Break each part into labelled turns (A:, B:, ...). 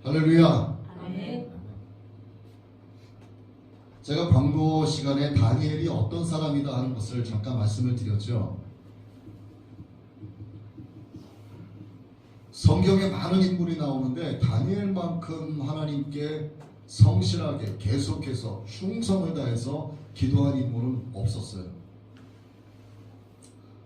A: 할렐루야.
B: 아멘.
A: 제가 광고 시간에 다니엘이 어떤 사람이다 하는 것을 잠깐 말씀을 드렸죠. 성경에 많은 인물이 나오는데 다니엘만큼 하나님께 성실하게 계속해서 충성을 다해서 기도한 인물은 없었어요.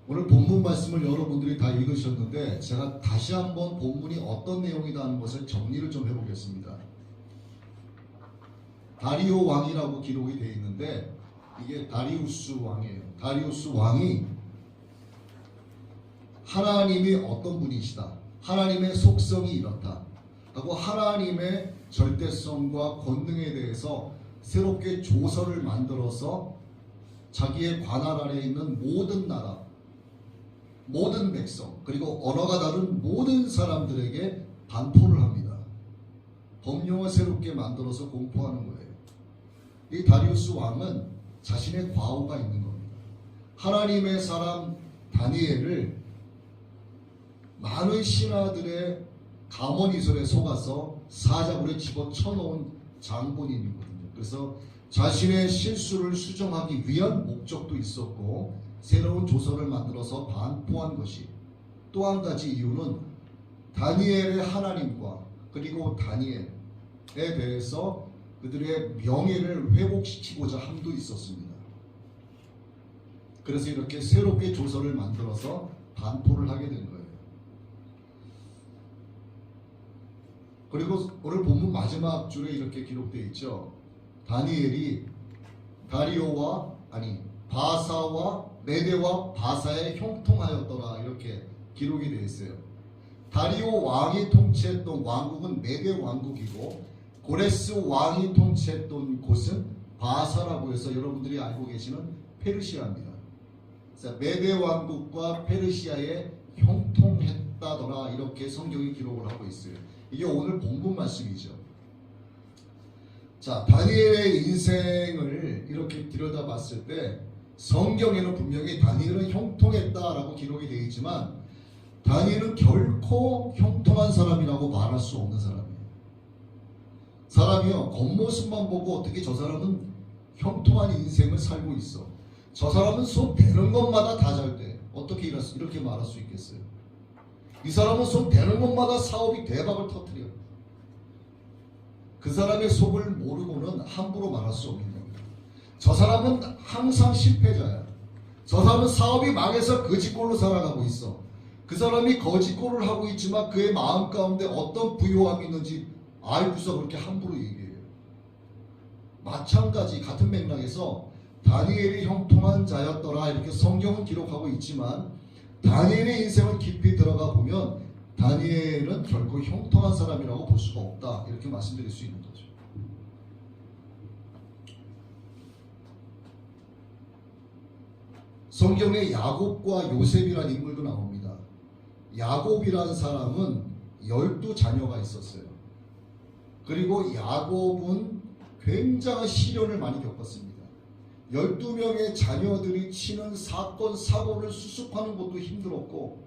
A: 오늘 본문 말씀을 여러분들이 다 읽으셨는데 제가 다시 한번 본문이 어떤 내용이다 하는 것을 정리를 좀 해보겠습니다. 다리오 왕이라고 기록이 되어 있는데 이게 다리우스 왕이에요. 다리우스 왕이 하나님이 어떤 분이시다, 하나님의 속성이 이렇다 하고 하나님의 절대성과 권능에 대해서 새롭게 조서를 만들어서 자기의 관할 아래에 있는 모든 나라, 모든 백성, 그리고 언어가 다른 모든 사람들에게 반포를 합니다. 법령을 새롭게 만들어서 공포하는 거예요. 이 다리우스 왕은 자신의 과오가 있는 겁니다. 하나님의 사람 다니엘을 많은 신하들의 가문이설에 속아서 사자굴에 집어쳐놓은 장본인이거든요. 그래서 자신의 실수를 수정하기 위한 목적도 있었고 새로운 조서를 만들어서 반포한 것이, 또 한 가지 이유는 다니엘의 하나님과 그리고 다니엘에 대해서 그들의 명예를 회복시키고자 함도 있었습니다. 그래서 이렇게 새롭게 조서를 만들어서 반포를 하게 된 거예요. 그리고 오늘 본문 마지막 줄에 이렇게 기록되어 있죠. 다니엘이 바사와 메대와 바사에 형통하였더라, 이렇게 기록이 되어 있어요. 다리오 왕이 통치했던 왕국은 메대 왕국이고 고레스 왕이 통치했던 곳은 바사라고 해서 여러분들이 알고 계시는 페르시아입니다. 그래서 메대 왕국과 페르시아에 형통했다더라, 이렇게 성경이 기록을 하고 있어요. 이게 오늘 본문 말씀이죠. 자, 다니엘의 인생을 이렇게 들여다봤을 때 성경에는 분명히 다니엘은 형통했다라고 기록이 되어 있지만 다니엘은 결코 형통한 사람이라고 말할 수 없는 사람이에요. 사람이요, 겉모습만 보고 어떻게 저 사람은 형통한 인생을 살고 있어, 저 사람은 손 대는 것마다 다 잘 돼, 어떻게 이렇게 말할 수 있겠어요? 이 사람은 손 대는 것마다 사업이 대박을 터뜨려. 그 사람의 속을 모르고는 함부로 말할 수 없는 겁니다. 저 사람은 항상 실패자야. 저 사람은 사업이 망해서 거지꼴로 살아가고 있어. 그 사람이 거지꼴을 하고 있지만 그의 마음 가운데 어떤 부요함이 있는지 알고서 그렇게 함부로 얘기해요. 마찬가지 같은 맥락에서 다니엘이 형통한 자였더라, 이렇게 성경은 기록하고 있지만 다니엘의 인생을 깊이 들어가 보면 다니엘은 결코 형통한 사람이라고 볼 수가 없다, 이렇게 말씀드릴 수 있는 거죠. 성경에 야곱과 요셉이라는 인물도 나옵니다. 야곱이라는 사람은 12자녀가 있었어요. 그리고 야곱은 굉장한 시련을 많이 겪었습니다. 12명의 자녀들이 치는 사건 사고를 수습하는 것도 힘들었고,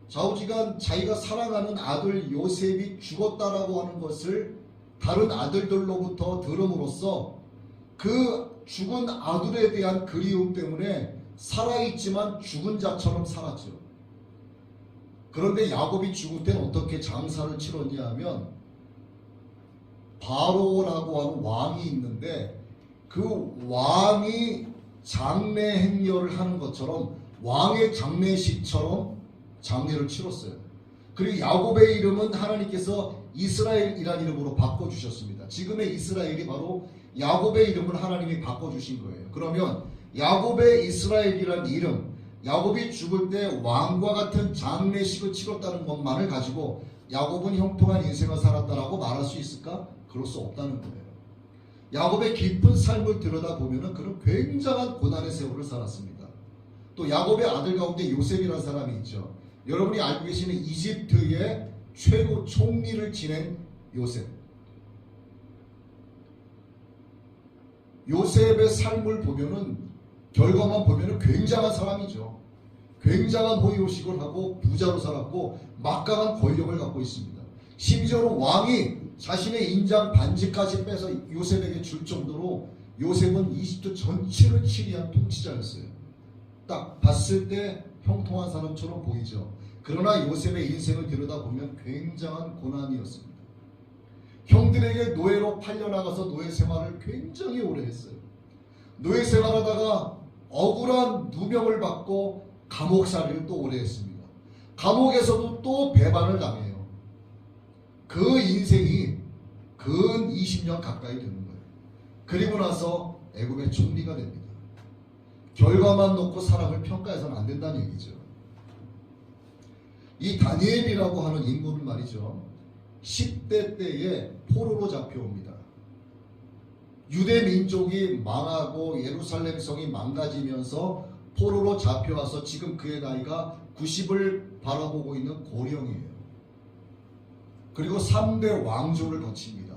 A: 좌우지간 자기가 사랑하는 아들 요셉이 죽었다라고 하는 것을 다른 아들들로부터 들음으로써 그 죽은 아들에 대한 그리움 때문에 살아있지만 죽은 자처럼 살았죠. 그런데 야곱이 죽을 때는 어떻게 장사를 치렀냐 하면 바로라고 하는 왕이 있는데 그 왕이 장례 행렬을 하는 것처럼 왕의 장례식처럼 장례를 치렀어요. 그리고 야곱의 이름은 하나님께서 이스라엘이라는 이름으로 바꿔주셨습니다. 지금의 이스라엘이 바로 야곱의 이름을 하나님이 바꿔주신 거예요. 그러면 야곱의 이스라엘이라는 이름, 야곱이 죽을 때 왕과 같은 장례식을 치렀다는 것만을 가지고 야곱은 형통한 인생을 살았다라고 말할 수 있을까? 그럴 수 없다는 거예요. 야곱의 깊은 삶을 들여다보면 그는 굉장한 고난의 세월을 살았습니다. 또 야곱의 아들 가운데 요셉이라는 사람이 있죠. 여러분이 알고 계시는 이집트의 최고 총리를 지낸 요셉. 요셉의 삶을 보면은, 결과만 보면은 굉장한 사람이죠. 굉장한 호의호식을 하고 부자로 살았고 막강한 권력을 갖고 있습니다. 심지어는 왕이 자신의 인장 반지까지 빼서 요셉에게 줄 정도로 요셉은 이집트 전체를 치리한 통치자였어요. 딱 봤을 때 형통한 사람처럼 보이죠. 그러나 요셉의 인생을 들여다보면 굉장한 고난이었습니다. 형들에게 노예로 팔려나가서 노예 생활을 굉장히 오래 했어요. 노예 생활하다가 억울한 누명을 받고 감옥살이를 또 오래 했습니다. 감옥에서도 또 배반을 당해요. 그 인생이 근 20년 가까이 되는 거예요. 그리고 나서 애굽의 총리가 됩니다. 결과만 놓고 사람을 평가해서는 안 된다는 얘기죠. 이 다니엘이라고 하는 인물은 말이죠, 10대 때에 포로로 잡혀옵니다. 유대 민족이 망하고 예루살렘 성이 망가지면서 포로로 잡혀와서 지금 그의 나이가 90을 바라보고 있는 고령이에요. 그리고 3대 왕조를 거칩니다.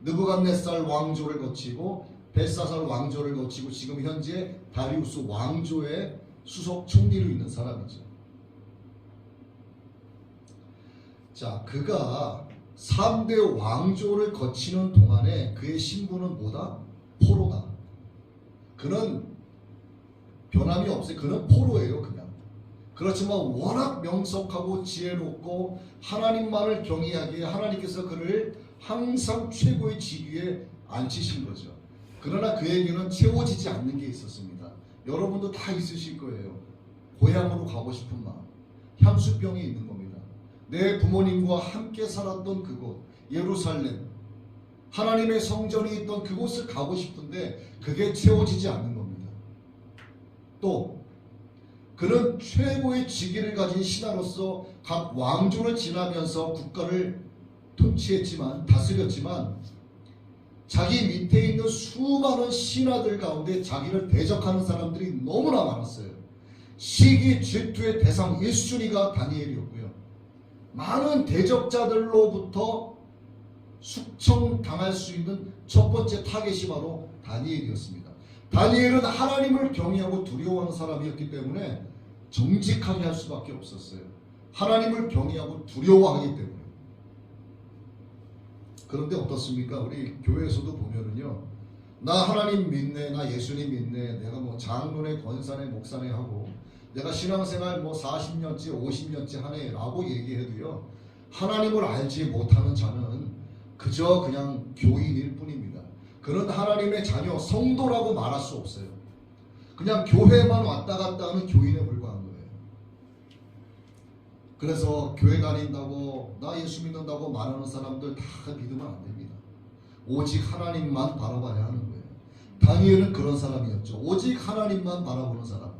A: 느부갓네살 왕조를 거치고 벨사살 왕조를 거치고 지금 현재 다리우스 왕조의 수석 총리로 있는 사람이죠. 자, 그가 3대 왕조를 거치는 동안에 그의 신분은 뭐다? 포로다. 그는 변함이 없어요. 그는 포로예요, 그냥. 그렇지만 워낙 명석하고 지혜롭고 하나님만을 경외하기에 하나님께서 그를 항상 최고의 직위에 앉히신 거죠. 그러나 그에게는 채워지지 않는 게 있었습니다. 여러분도 다 있으실 거예요. 고향으로 가고 싶은 마음, 향수병이 있는 겁니다. 내 부모님과 함께 살았던 그곳 예루살렘, 하나님의 성전이 있던 그곳을 가고 싶은데 그게 채워지지 않는 겁니다. 또 그는 최고의 직위를 가진 신하로서 각 왕조를 지나면서 국가를 통치했지만, 다스렸지만 자기 밑에 있는 수많은 신하들 가운데 자기를 대적하는 사람들이 너무나 많았어요. 시기 질투의 대상 1순위가 다니엘이었고요. 많은 대적자들로부터 숙청당할 수 있는 첫 번째 타겟이 바로 다니엘이었습니다. 다니엘은 하나님을 경외하고 두려워하는 사람이었기 때문에 정직하게 할 수밖에 없었어요. 하나님을 경외하고 두려워하기 때문에. 그런데 어떻습니까? 우리 교회에서도 보면은요, 나 하나님 믿네, 나 예수님 믿네, 내가 뭐 장로네, 권사네, 목사네 하고 내가 신앙생활 뭐 40년째, 50년째 하네 라고 얘기해도요, 하나님을 알지 못하는 자는 그저 그냥 교인일 뿐입니다. 그는 하나님의 자녀, 성도라고 말할 수 없어요. 그냥 교회만 왔다 갔다 하는 교인에 불과한 거예요. 그래서 교회 다닌다고, 나 예수 믿는다고 말하는 사람들 다 믿으면 안 됩니다. 오직 하나님만 바라봐야 하는 거예요. 다니엘은 그런 사람이었죠. 오직 하나님만 바라보는 사람.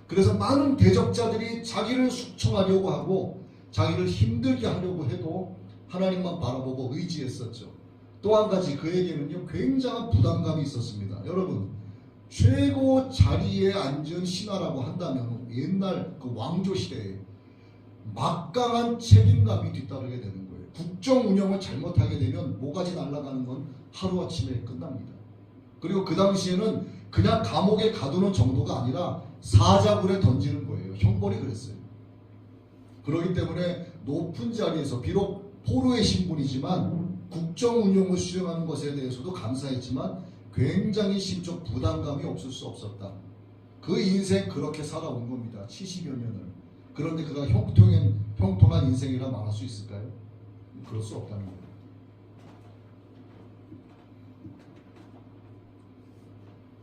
A: 그래서 많은 대적자들이 자기를 숙청하려고 하고 자기를 힘들게 하려고 해도 하나님만 바라보고 의지했었죠. 또 한 가지, 그에게는요 굉장한 부담감이 있었습니다. 여러분, 최고 자리에 앉은 신하라고 한다면 옛날 그 왕조 시대에 막강한 책임감이 뒤따르게 되는 거예요. 국정 운영을 잘못하게 되면 모가지 날아가는 건 하루아침에 끝납니다. 그리고 그 당시에는 그냥 감옥에 가두는 정도가 아니라 사자굴에 던지는 거예요. 형벌이 그랬어요. 그렇기 때문에 높은 자리에서 비록 포로의 신분이지만 국정 운영을 수행하는 것에 대해서도 감사했지만 굉장히 심적 부담감이 없을 수 없었다. 그 인생 그렇게 살아온 겁니다. 70여 년을. 그런데 그가 형통한 인생이라 말할 수 있을까요? 그럴 수 없다는 거예요.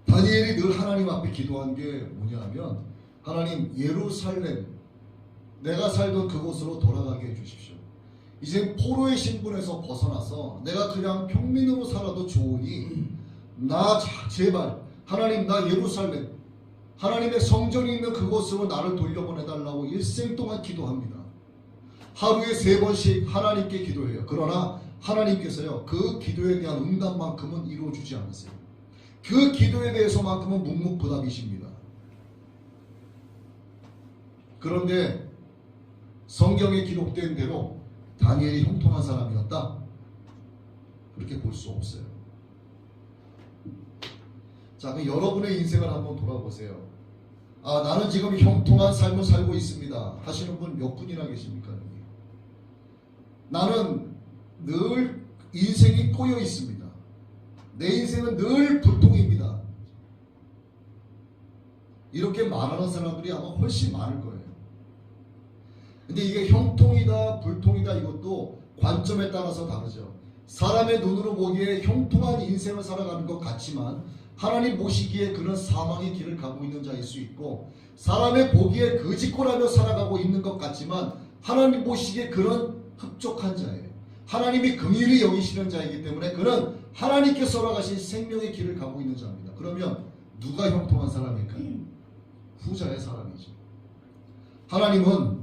A: 다니엘이 늘 하나님 앞에 기도한 게 뭐냐면, 하나님, 예루살렘, 내가 살던 그곳으로 돌아가게 해주십시오. 이제 포로의 신분에서 벗어나서 내가 그냥 평민으로 살아도 좋으니 나 제발 하나님, 나 예루살렘, 하나님의 성전이 있는 그곳으로 나를 돌려보내달라고 일생 동안 기도합니다. 하루에 3번씩 하나님께 기도해요. 그러나 하나님께서요 그 기도에 대한 응답만큼은 이루어주지 않으세요. 그 기도에 대해서만큼은 묵묵부답이십니다. 그런데 성경에 기록된 대로 다니엘이 형통한 사람이었다? 그렇게 볼 수 없어요. 자, 그럼 여러분의 인생을 한번 돌아보세요. 아, 나는 지금 형통한 삶을 살고 있습니다 하시는 분 몇 분이나 계십니까? 나는 늘 인생이 꼬여 있습니다. 내 인생은 늘 불통입니다. 이렇게 말하는 사람들이 아마 훨씬 많을 거예요. 근데 이게 형통이다 불통이다 이것도 관점에 따라서 다르죠. 사람의 눈으로 보기에 형통한 인생을 살아가는 것 같지만 하나님 보시기에 그는 사망의 길을 가고 있는 자일 수 있고, 사람의 보기에 거짓골하며 살아가고 있는 것 같지만 하나님 보시기에 그는 흡족한 자예요. 하나님이 긍휼히 여기시는 자이기 때문에 그는 하나님께서 허락하신 생명의 길을 가고 있는 자입니다. 그러면 누가 형통한 사람일까요? 후자의 사람이죠. 하나님은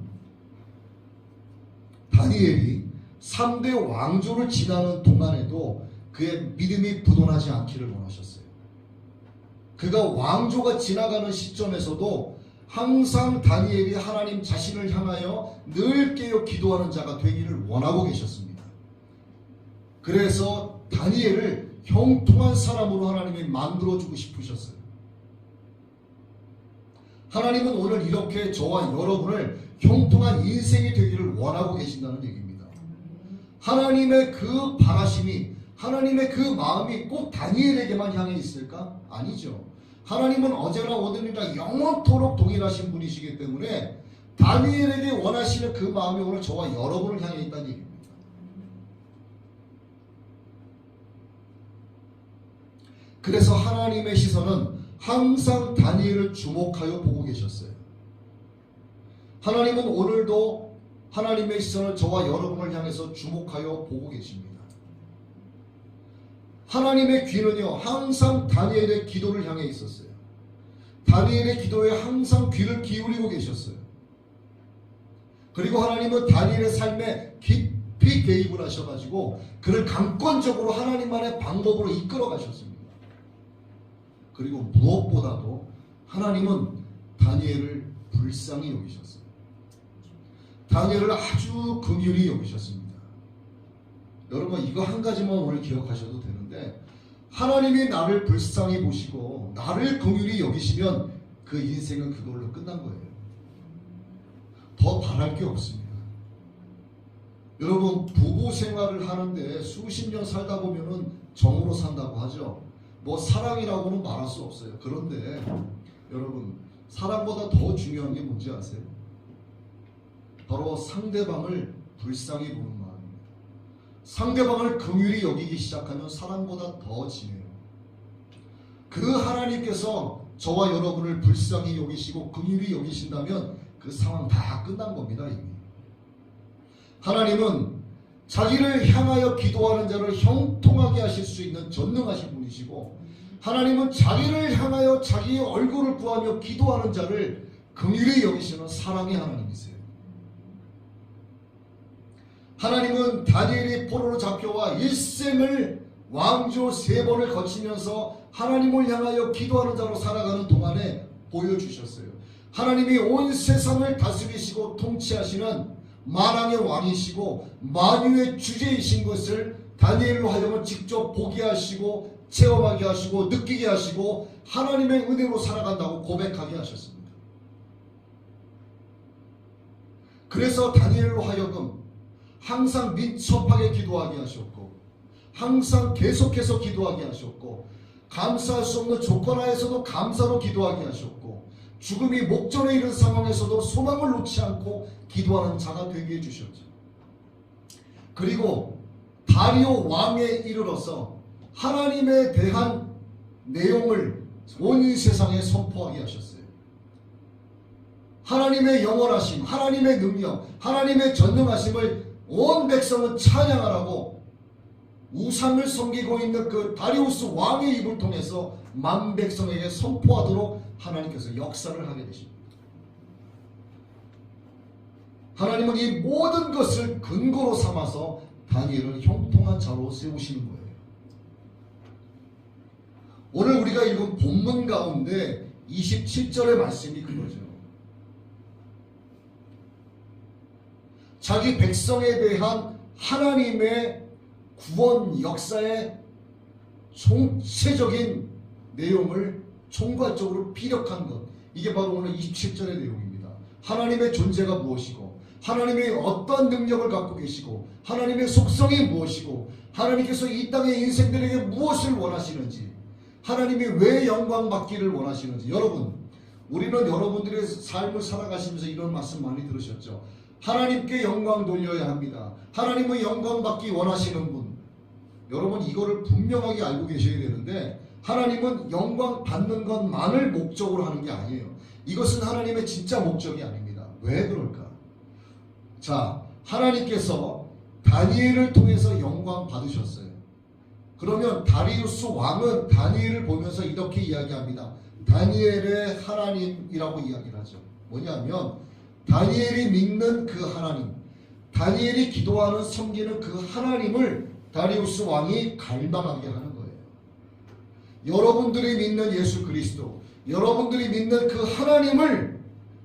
A: 다니엘이 3대 왕조를 지나는 동안에도 그의 믿음이 부도나지 않기를 원하셨어요. 그가 왕조가 지나가는 시점에서도 항상 다니엘이 하나님 자신을 향하여 늘 깨어 기도하는 자가 되기를 원하고 계셨습니다. 그래서 다니엘을 형통한 사람으로 하나님이 만들어주고 싶으셨어요. 하나님은 오늘 이렇게 저와 여러분을 형통한 인생이 되기를 원하고 계신다는 얘기입니다. 하나님의 그 바라심이, 하나님의 그 마음이 꼭 다니엘에게만 향해 있을까? 아니죠. 하나님은 어제나 오늘이나 영원토록 동일하신 분이시기 때문에 다니엘에게 원하시는 그 마음이 오늘 저와 여러분을 향해 있다는 얘기입니다. 그래서 하나님의 시선은 항상 다니엘을 주목하여 보고 계셨어요. 하나님은 오늘도 하나님의 시선을 저와 여러분을 향해서 주목하여 보고 계십니다. 하나님의 귀는요 항상 다니엘의 기도를 향해 있었어요. 다니엘의 기도에 항상 귀를 기울이고 계셨어요. 그리고 하나님은 다니엘의 삶에 깊이 개입을 하셔가지고 그를 강권적으로 하나님만의 방법으로 이끌어 가셨습니다. 그리고 무엇보다도 하나님은 다니엘을 불쌍히 여기셨어요. 다니엘을 아주 긍휼히 여기셨습니다. 여러분 이거 한 가지만 오늘 기억하셔도 되는데, 하나님이 나를 불쌍히 보시고 나를 긍휼히 여기시면 그 인생은 그걸로 끝난 거예요. 더 바랄 게 없습니다. 여러분 부부 생활을 하는데 수십 년 살다 보면은 정으로 산다고 하죠. 뭐 사랑이라고는 말할 수 없어요. 그런데 여러분 사랑보다 더 중요한 게 뭔지 아세요? 바로 상대방을 불쌍히 보는 마음입니다. 상대방을 긍휼히 여기기 시작하면 사랑보다 더 진해요. 그 하나님께서 저와 여러분을 불쌍히 여기시고 긍휼히 여기신다면 그 상황 다 끝난 겁니다. 이미. 하나님은 자기를 향하여 기도하는 자를 형통하게 하실 수 있는 전능하신 분이시고, 하나님은 자기를 향하여 자기의 얼굴을 구하며 기도하는 자를 긍휼히 여기시는 사랑의 하나님이세요. 하나님은 다니엘이 포로로 잡혀와 일생을 왕조 3번을 거치면서 하나님을 향하여 기도하는 자로 살아가는 동안에 보여주셨어요. 하나님이 온 세상을 다스리시고 통치하시는 만왕의 왕이시고 만유의 주제이신 것을 다니엘로 하여금 직접 보게 하시고 체험하게 하시고 느끼게 하시고 하나님의 은혜로 살아간다고 고백하게 하셨습니다. 그래서 다니엘로 하여금 항상 민첩하게 기도하게 하셨고, 항상 계속해서 기도하게 하셨고, 감사할 수 없는 조건 하에서도 감사로 기도하게 하셨고, 죽음이 목전에 이른 상황에서도 소망을 놓지 않고 기도하는 자가 되게 해주셨죠. 그리고 다리오 왕에 이르러서 하나님에 대한 내용을 온 세상에 선포하게 하셨어요. 하나님의 영원하심, 하나님의 능력, 하나님의 전능하심을 온 백성은 찬양하라고 우상을 섬기고 있는 그 다리우스 왕의 입을 통해서 만 백성에게 선포하도록 하나님께서 역사를 하게 되십니다. 하나님은 이 모든 것을 근거로 삼아서 다니엘을 형통한 자로 세우시는 거예요. 오늘 우리가 읽은 본문 가운데 27절의 말씀이 그거죠. 자기 백성에 대한 하나님의 구원 역사의 총체적인 내용을 총괄적으로 피력한 것, 이게 바로 오늘 27절의 내용입니다. 하나님의 존재가 무엇이고 하나님의 어떤 능력을 갖고 계시고 하나님의 속성이 무엇이고 하나님께서 이 땅의 인생들에게 무엇을 원하시는지 하나님이 왜 영광 받기를 원하시는지. 여러분, 우리는 여러분들의 삶을 살아가시면서 이런 말씀 많이 들으셨죠. 하나님께 영광 돌려야 합니다. 하나님은 영광 받기 원하시는 분. 여러분, 이거를 분명하게 알고 계셔야 되는데 하나님은 영광 받는 것만을 목적으로 하는 게 아니에요. 이것은 하나님의 진짜 목적이 아닙니다. 왜 그럴까? 자, 하나님께서 다니엘을 통해서 영광 받으셨어요. 그러면 다리우스 왕은 다니엘을 보면서 이렇게 이야기합니다. 다니엘의 하나님이라고 이야기를 하죠. 뭐냐면 다니엘이 믿는 그 하나님, 다니엘이 기도하는 섬기는 그 하나님을 다리우스 왕이 갈망하게 하는 거예요. 여러분들이 믿는 예수 그리스도, 여러분들이 믿는 그 하나님을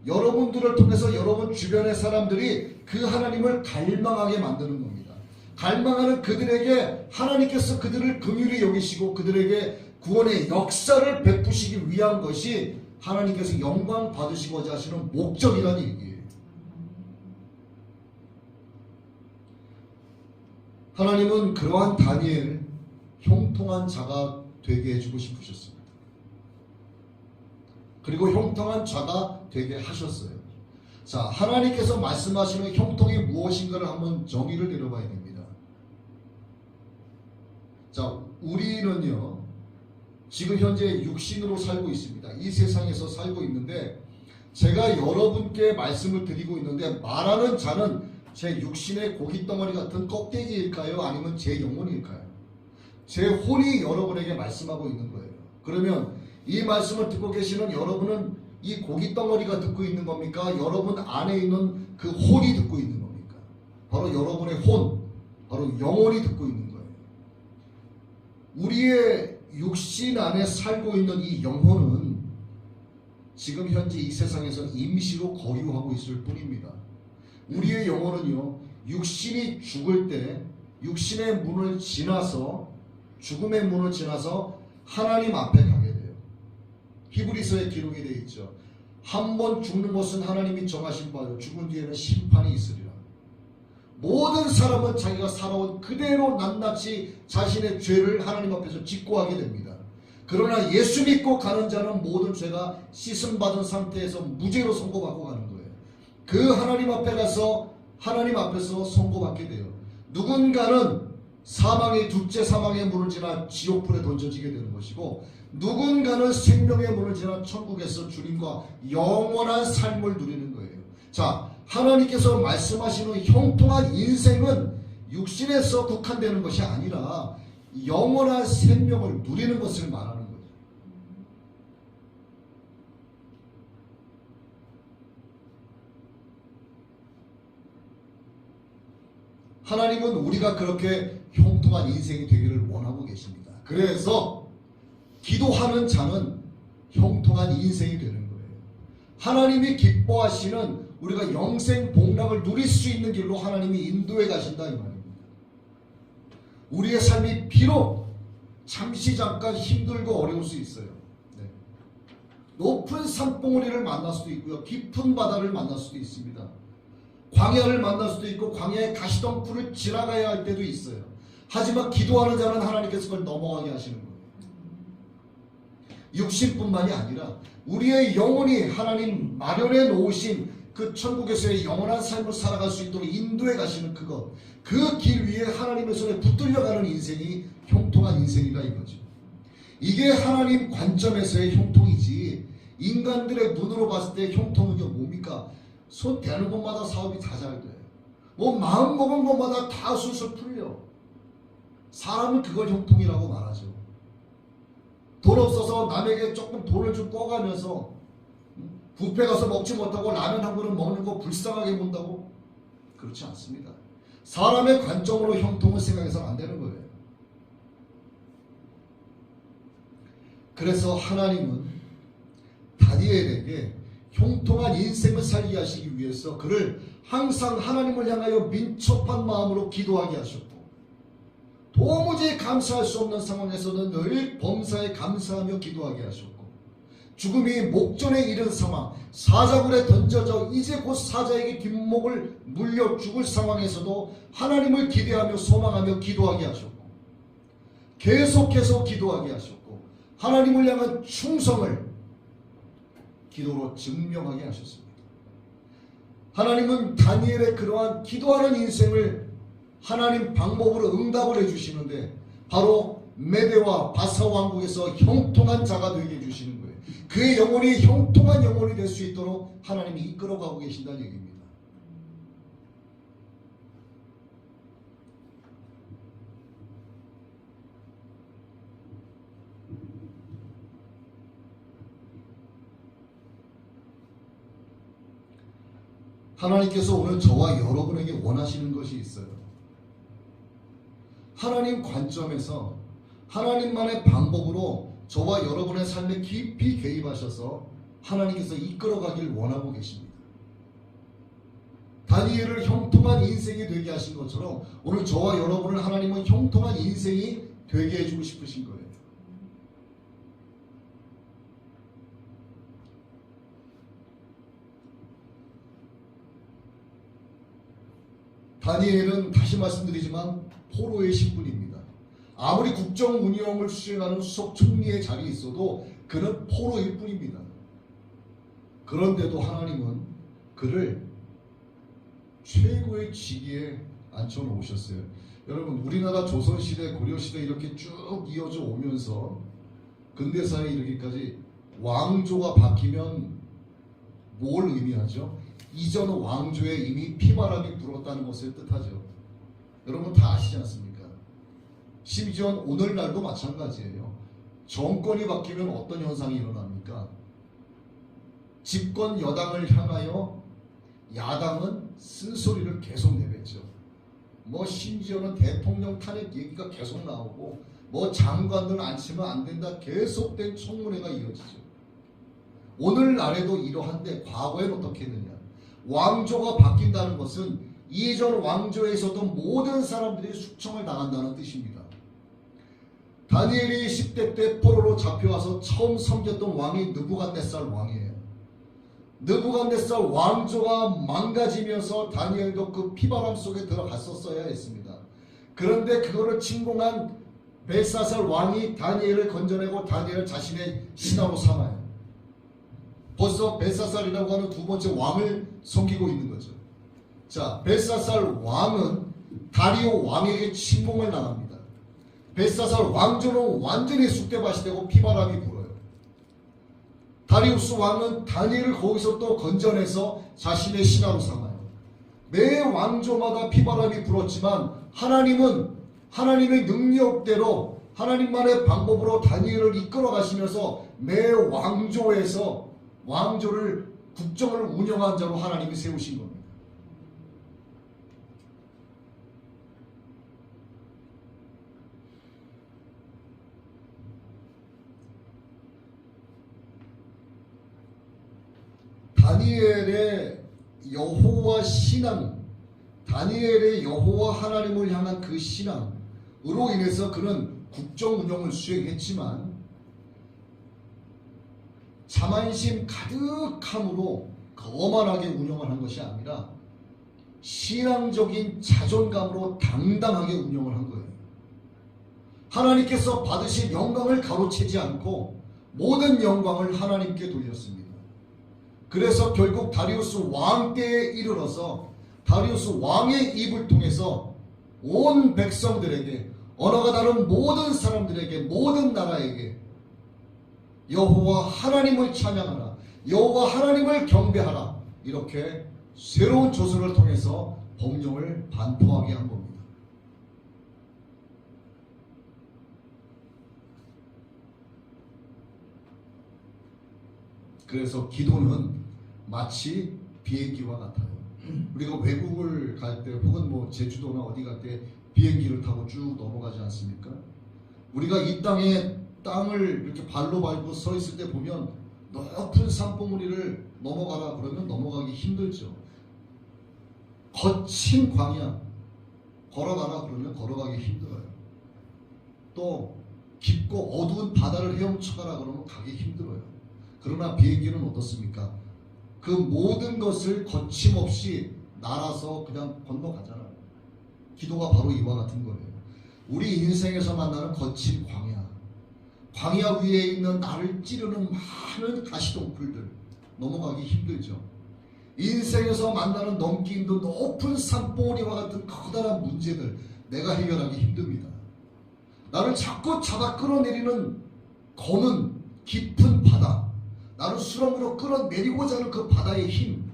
A: 여러분들을 통해서 여러분 주변의 사람들이 그 하나님을 갈망하게 만드는 겁니다. 갈망하는 그들에게 하나님께서 그들을 긍휼히 여기시고 그들에게 구원의 역사를 베푸시기 위한 것이 하나님께서 영광 받으시고자 하시는 목적이라는 얘기예요. 하나님은 그러한 다니엘을 형통한 자가 되게 해주고 싶으셨습니다. 그리고 형통한 자가 되게 하셨어요. 자, 하나님께서 말씀하시는 형통이 무엇인가를 한번 정의를 내려봐야 됩니다. 자, 우리는요 지금 현재 육신으로 살고 있습니다. 이 세상에서 살고 있는데 제가 여러분께 말씀을 드리고 있는데 말하는 자는 제 육신의 고깃덩어리 같은 껍데기일까요? 아니면 제 영혼일까요? 제 혼이 여러분에게 말씀하고 있는 거예요. 그러면 이 말씀을 듣고 계시는 여러분은 이 고깃덩어리가 듣고 있는 겁니까? 여러분 안에 있는 그 혼이 듣고 있는 겁니까? 바로 여러분의 혼, 바로 영혼이 듣고 있는 거예요. 우리의 육신 안에 살고 있는 이 영혼은 지금 현재 이 세상에서 임시로 거류하고 있을 뿐입니다. 우리의 영혼은요, 육신이 죽을 때 육신의 문을 지나서 죽음의 문을 지나서 하나님 앞에 가게 돼요. 히브리서에 기록이 되어 있죠. 한 번 죽는 것은 하나님이 정하신 바요. 죽은 뒤에는 심판이 있으리라. 모든 사람은 자기가 살아온 그대로 낱낱이 자신의 죄를 하나님 앞에서 짓고하게 됩니다. 그러나 예수 믿고 가는 자는 모든 죄가 씻음받은 상태에서 무죄로 선고받고 가는 거예요. 그 하나님 앞에 가서 하나님 앞에서 선고받게 돼요. 누군가는 사망의 둘째 사망의 문을 지나 지옥불에 던져지게 되는 것이고 누군가는 생명의 문을 지나 천국에서 주님과 영원한 삶을 누리는 거예요. 자, 하나님께서 말씀하시는 형통한 인생은 육신에서 국한되는 것이 아니라 영원한 생명을 누리는 것을 말하는 거죠. 하나님은 우리가 그렇게 형통한 인생이 되기를 원하고 계십니다. 그래서 기도하는 자는 형통한 인생이 되는 거예요. 하나님이 기뻐하시는 우리가 영생 복락을 누릴 수 있는 길로 하나님이 인도해 가신다 이 말입니다. 우리의 삶이 비록 잠시 잠깐 힘들고 어려울 수 있어요. 네. 높은 산봉우리를 만날 수도 있고요. 깊은 바다를 만날 수도 있습니다. 광야를 만날 수도 있고 광야의 가시덩굴을 지나가야 할 때도 있어요. 하지만 기도하는 자는 하나님께서 그걸 넘어가게 하시는 거예요. 육신뿐만이 아니라 우리의 영혼이 하나님 마련해 놓으신 그 천국에서의 영원한 삶을 살아갈 수 있도록 인도해 가시는 그것, 그 길 위에 하나님의 손에 붙들려가는 인생이 형통한 인생이다 이거죠. 이게 하나님 관점에서의 형통이지 인간들의 눈으로 봤을 때 형통은요 뭡니까? 손 대는 곳마다 사업이 다 잘 돼요. 뭐 마음 먹은 곳마다 다 술술 풀려. 사람은 그걸 형통이라고 말하죠. 돈 없어서 남에게 조금 돈을 좀 꿔가면서 뷔페 가서 먹지 못하고 라면 한 그릇 먹는 거 불쌍하게 본다고? 그렇지 않습니다. 사람의 관점으로 형통을 생각해서는 안 되는 거예요. 그래서 하나님은 다니엘에게 형통한 인생을 살게 하시기 위해서 그를 항상 하나님을 향하여 민첩한 마음으로 기도하게 하셨고 도무지 감사할 수 없는 상황에서는 늘 범사에 감사하며 기도하게 하셨고 죽음이 목전에 이른 상황, 사자굴에 던져져 이제 곧 사자에게 뒷목을 물려 죽을 상황에서도 하나님을 기대하며 소망하며 기도하게 하셨고, 계속해서 기도하게 하셨고, 하나님을 향한 충성을 기도로 증명하게 하셨습니다. 하나님은 다니엘의 그러한 기도하는 인생을 하나님 방법으로 응답을 해주시는데, 바로 메대와 바사 왕국에서 형통한 자가 되게 해주시는 거예요. 그의 영혼이 형통한 영혼이 될 수 있도록 하나님이 이끌어가고 계신다는 얘기입니다. 하나님께서 오늘 저와 여러분에게 원하시는 것이 있어요. 하나님 관점에서 하나님만의 방법으로 저와 여러분의 삶에 깊이 개입하셔서 하나님께서 이끌어가길 원하고 계십니다. 다니엘을 형통한 인생이 되게 하신 것처럼 오늘 저와 여러분을 하나님은 형통한 인생이 되게 해주고 싶으신 거예요. 다니엘은 다시 말씀드리지만 포로의 신분입니다. 아무리 국정 운영을 수행하는 수석 총리의 자리에 있어도 그는 포로일 뿐입니다. 그런데도 하나님은 그를 최고의 직위에 앉혀놓으셨어요. 여러분, 우리나라 조선시대, 고려시대 이렇게 쭉 이어져 오면서 근대사에 이르기까지 왕조가 바뀌면 뭘 의미하죠? 이전 왕조에 이미 피바람이 불었다는 것을 뜻하죠. 여러분 다 아시지 않습니까? 심지어 오늘날도 마찬가지예요. 정권이 바뀌면 어떤 현상이 일어납니까? 집권 여당을 향하여 야당은 쓴소리를 계속 내뱉죠. 뭐 심지어는 대통령 탄핵 얘기가 계속 나오고, 뭐 장관들 앉히면 안 된다, 계속된 청문회가 이어지죠. 오늘날에도 이러한데 과거엔 어떻게 했느냐? 왕조가 바뀐다는 것은 이전 왕조에서도 모든 사람들이 숙청을 당한다는 뜻입니다. 다니엘이 10대 때 포로로 잡혀와서 처음 섬겼던 왕이 느부갓네살 왕이에요. 느부갓네살 왕조가 망가지면서 다니엘도 그 피바람 속에 들어갔었어야 했습니다. 그런데 그거를 침공한 벨사살 왕이 다니엘을 건져내고 다니엘을 자신의 신하로 삼아요. 벌써 벨사살이라고 하는 두 번째 왕을 섬기고 있는 거죠. 자, 벨사살 왕은 다리오 왕에게 침공을 당합니다. 벨사살 왕조는 완전히 쑥대밭이 되고 피바람이 불어요. 다리우스 왕은 다니엘을 거기서 또 건져내서 자신의 신하로 삼아요. 매 왕조마다 피바람이 불었지만 하나님은 하나님의 능력대로 하나님만의 방법으로 다니엘을 이끌어 가시면서 매 왕조에서 왕조를 국정을 운영한 자로 하나님이 세우신 겁니다. 다니엘의 여호와 신앙, 다니엘의 여호와 하나님을 향한 그 신앙으로 인해서 그는 국정 운영을 수행했지만 자만심 가득함으로 거만하게 운영을 한 것이 아니라 신앙적인 자존감으로 당당하게 운영을 한 거예요. 하나님께서 받으신 영광을 가로채지 않고 모든 영광을 하나님께 돌렸습니다. 그래서 결국 다리우스 왕 때에 이르러서 다리우스 왕의 입을 통해서 온 백성들에게, 언어가 다른 모든 사람들에게, 모든 나라에게 여호와 하나님을 찬양하라, 여호와 하나님을 경배하라, 이렇게 새로운 조서를 통해서 법령을 반포하게 한 겁니다. 그래서 기도는 마치 비행기와 같아요. 우리가 외국을 갈 때 혹은 뭐 제주도나 어디 갈 때 비행기를 타고 쭉 넘어가지 않습니까? 우리가 이 땅을 이렇게 발로 밟고 서 있을 때 보면 높은 산봉우리를 넘어가라 그러면 넘어가기 힘들죠. 거친 광야 걸어가라 그러면 걸어가기 힘들어요. 또 깊고 어두운 바다를 헤엄쳐가라 그러면 가기 힘들어요. 그러나 비행기는 어떻습니까? 그 모든 것을 거침없이 날아서 그냥 건너가잖아요. 기도가 바로 이와 같은 거예요. 우리 인생에서 만나는 거친 광야 위에 있는 나를 찌르는 많은 가시덤불들, 넘어가기 힘들죠. 인생에서 만나는 넘기 힘든 높은 산봉우리와 같은 커다란 문제들, 내가 해결하기 힘듭니다. 나를 자꾸 잡아 끌어내리는 검은 깊은 바다, 나를 수렁으로 끌어내리고자 하는 그 바다의 힘,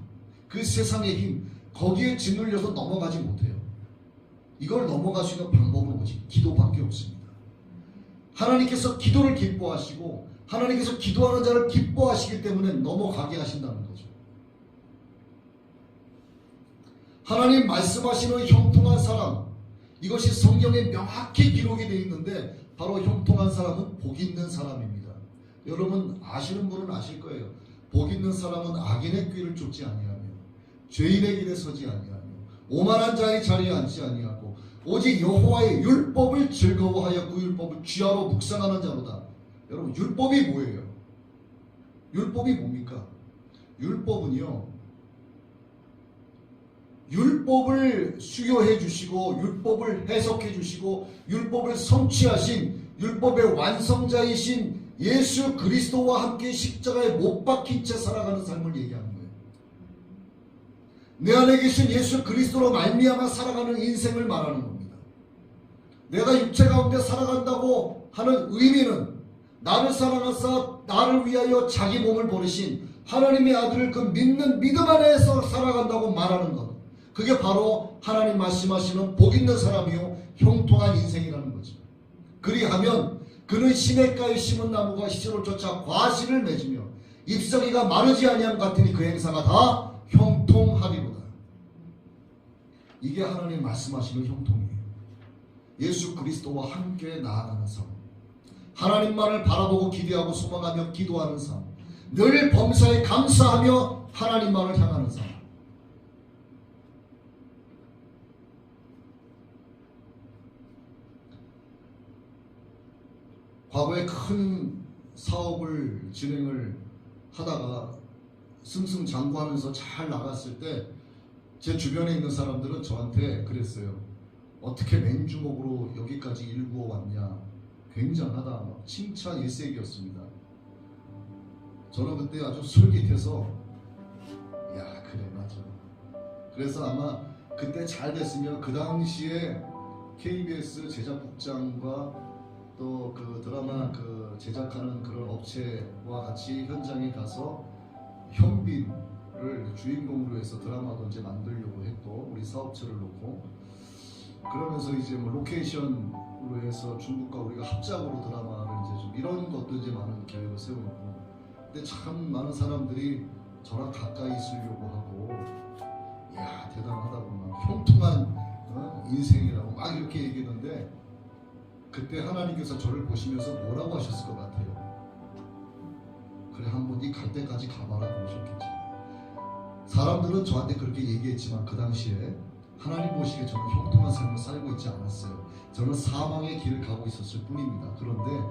A: 그 세상의 힘, 거기에 짓눌려서 넘어가지 못해요. 이걸 넘어갈 수 있는 방법은 오직 기도밖에 없습니다. 하나님께서 기도를 기뻐하시고 하나님께서 기도하는 자를 기뻐하시기 때문에 넘어가게 하신다는 거죠. 하나님 말씀하시는 형통한 사람, 이것이 성경에 명확히 기록이 되어 있는데 바로 형통한 사람은 복 있는 사람입니다. 여러분 아시는 분은 아실 거예요. 복 있는 사람은 악인의 꾀를 쫓지 아니하며 죄인의 길에 서지 아니하며 오만한 자의 자리에 앉지 아니하고 오직 여호와의 율법을 즐거워하여 그 율법을 귀하로 묵상하는 자로다. 여러분 율법이 뭐예요? 율법이 뭡니까? 율법은요, 율법을 수요해 주시고 율법을 해석해 주시고 율법을 성취하신 율법의 완성자이신 예수 그리스도와 함께 십자가에 못 박힌 채 살아가는 삶을 얘기하는 거예요. 내 안에 계신 예수 그리스도로 말미암아 살아가는 인생을 말하는 겁니다. 내가 육체 가운데 살아간다고 하는 의미는 나를 사랑하사 나를 위하여 자기 몸을 버리신 하나님의 아들을 그 믿는 믿음 안에서 살아간다고 말하는 것, 그게 바로 하나님 말씀하시는 복 있는 사람이요 형통한 인생이라는 거죠. 그리하면 그는 시냇가에 심은 나무가 시절을 쫓아 과실을 맺으며 잎사귀가 마르지 아니함 같으니 그 행사가 다 형통하리로다. 이게 하나님 말씀하시는 형통이에요. 예수 그리스도와 함께 나아가는 삶, 하나님만을 바라보고 기대하고 소망하며 기도하는 삶, 늘 범사에 감사하며 하나님만을 향하는 삶. 과거에 큰 사업을 진행을 하다가 승승장구하면서 잘 나갔을 때 제 주변에 있는 사람들은 저한테 그랬어요. 어떻게 맨주먹으로 여기까지 일구어 왔냐, 굉장하다, 막 칭찬 일색이었습니다. 저는 그때 아주 솔깃해서 야 그래 맞아. 그래서 아마 그때 잘 됐으면 그 당시에 KBS 제작국장과 또 그 드라마 그 제작하는 그런 업체와 같이 현장에 가서 현빈을 주인공으로 해서 드라마도 이제 만들려고 했고, 우리 사업체를 놓고 그러면서 이제 뭐 로케이션으로 해서 중국과 우리가 합작으로 드라마를 이제 좀 이런 것도 이제 많은 계획을 세우고, 근데 참 많은 사람들이 저랑 가까이 있으려고 하고 야 대단하다고 막 형통한 인생이라고 막 이렇게 얘기했는데, 그때 하나님께서 저를 보시면서 뭐라고 하셨을 것 같아요? 그래 한번 네 갈 때까지 가봐라 그러셨겠죠. 사람들은 저한테 그렇게 얘기했지만 그 당시에 하나님 보시기에 저는 형통한 삶을 살고 있지 않았어요. 저는 사망의 길을 가고 있었을 뿐입니다. 그런데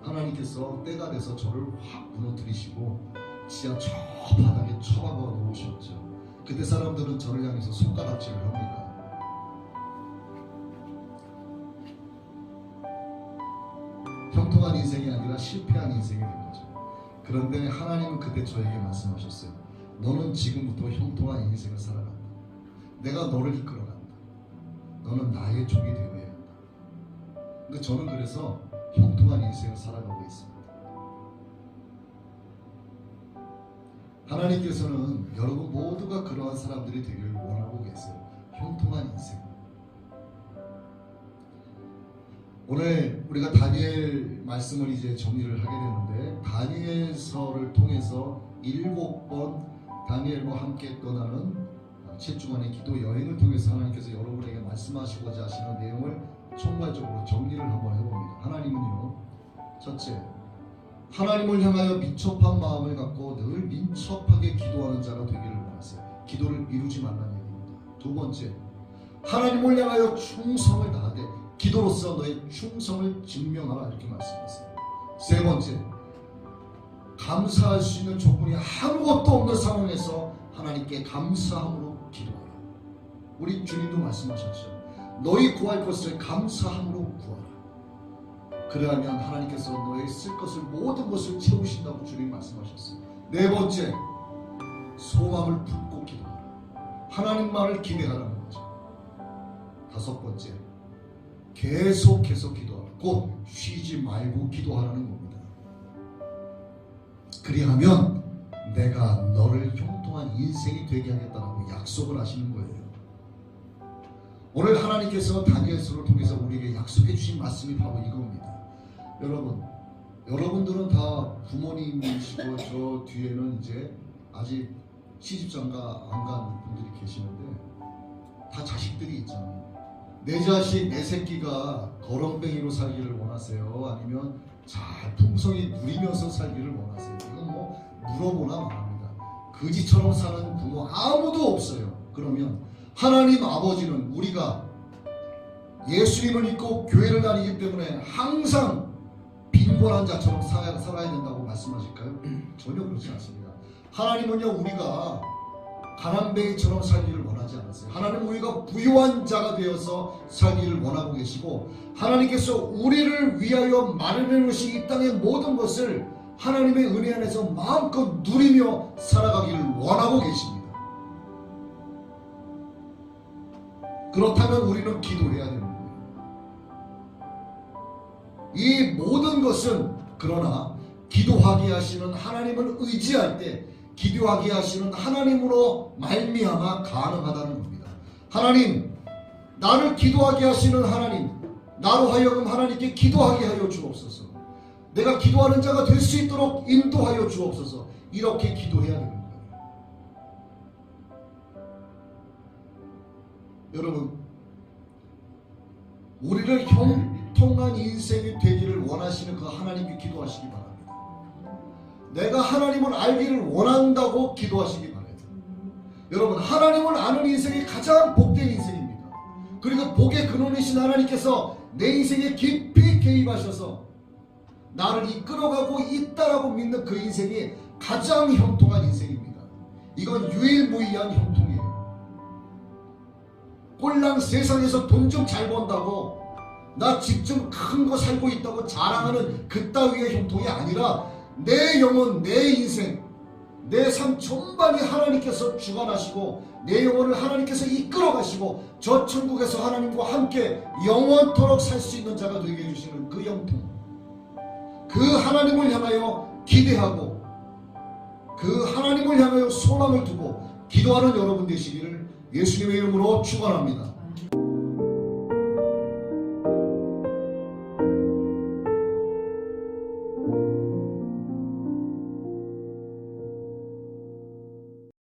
A: 하나님께서 때가 돼서 저를 확 무너뜨리시고 지하 저 바닥에 처박아 놓으셨죠. 그때 사람들은 저를 향해서 손가락질을 합니다. 형통한 인생이 아니라 실패한 인생이 된 거죠. 그런데 하나님은 그때 저에게 말씀하셨어요. 너는 지금부터 형통한 인생을 살아간다. 내가 너를 이끌어간다. 너는 나의 종이 되어야 한다. 근데 저는 그래서 형통한 인생을 살아가고 있습니다. 하나님께서는 여러분 모두가 그러한 사람들이 되기를 원하고 계세요. 형통한 인생. 오늘 우리가 다니엘 말씀을 이제 정리를 하게 되는데, 다니엘서를 통해서 7번 다니엘과 함께 떠나는 7주간의 기도 여행을 통해서 하나님께서 여러분에게 말씀하시고자 하시는 내용을 총괄적으로 정리를 한번 해봅니다. 하나님은요, 첫째, 하나님을 향하여 민첩한 마음을 갖고 늘 민첩하게 기도하는 자가 되기를 원하세요. 기도를 미루지 말라는 얘기입니다. 두 번째, 하나님을 향하여 충성을 다하되 기도로서 너의 충성을 증명하라, 이렇게 말씀하세요. 세 번째, 감사할 수 있는 조건이 아무것도 없는 상황에서 하나님께 감사함으로 기도하라. 우리 주님도 말씀하셨죠. 너희 구할 것을 감사함으로 구하라. 그러하면 하나님께서 너의 쓸 것을 모든 것을 채우신다고 주님 말씀하셨어요. 네 번째, 소망을 품고 기도하라. 하나님만을 기대하라는 거죠. 다섯 번째, 계속해서 기도하라. 곧 쉬지 말고 기도하라는 겁니다. 그리하면 내가 너를 형통한 인생이 되게 하겠다라고 약속을 하시는 거예요. 오늘 하나님께서 다니엘서를 통해서 우리에게 약속해 주신 말씀이 바로 이겁니다. 여러분들은 다 부모님이시고 저 뒤에는 이제 아직 시집장가 안 간 분들이 계시는데 다 자식들이 있잖아요. 내 자식, 내 새끼가 거렁뱅이로 살기를 원하세요? 아니면 잘 풍성히 누리면서 살기를 원하세요? 이건 뭐 물어보나 말합니다. 거지처럼 사는 부모 아무도 없어요. 그러면 하나님 아버지는 우리가 예수님을 믿고 교회를 다니기 때문에 항상 빈곤한 자처럼 살아야 된다고 말씀하실까요? 전혀 그렇지 않습니다. 하나님은요, 우리가 가난뱅이처럼 살기를 원하지 않았어요. 하나님은 우리가 부유한 자가 되어서 살기를 원하고 계시고, 하나님께서 우리를 위하여 마련해 놓으신 이 땅의 모든 것을 하나님의 은혜 안에서 마음껏 누리며 살아가기를 원하고 계십니다. 그렇다면 우리는 기도해야 되는 거예요. 이 모든 것은 그러나 기도하게 하시는 하나님을 의지할 때, 기도하게 하시는 하나님으로 말미암아 가능하다는 겁니다. 하나님, 나를 기도하게 하시는 하나님, 나로 하여금 하나님께 기도하게 하여 주옵소서. 내가 기도하는 자가 될 수 있도록 인도하여 주옵소서. 이렇게 기도해야 되는 거예요. 여러분, 우리를 형통한 인생이 되기를 원하시는 그 하나님께 기도하시기 바랍니다. 내가 하나님을 알기를 원한다고 기도하시기 바랍니다. 여러분, 하나님을 아는 인생이 가장 복된 인생입니다. 그리고 복의 근원이신 하나님께서 내 인생에 깊이 개입하셔서 나를 이끌어가고 있다라고 믿는 그 인생이 가장 형통한 인생입니다. 이건 유일무이한 형통이에요. 꼴랑 세상에서 돈 좀 잘 번다고, 나 집 좀 큰 거 살고 있다고 자랑하는 그따위의 형통이 아니라, 내 영혼, 내 인생, 내 삶 전반이 하나님께서 주관하시고 내 영혼을 하나님께서 이끌어가시고 저 천국에서 하나님과 함께 영원토록 살 수 있는 자가 되게 해주시는 그 형통, 그 하나님을 향하여 기대하고 그 하나님을 향하여 소망을 두고 기도하는 여러분 되시기를 예수님의 이름으로 축원합니다.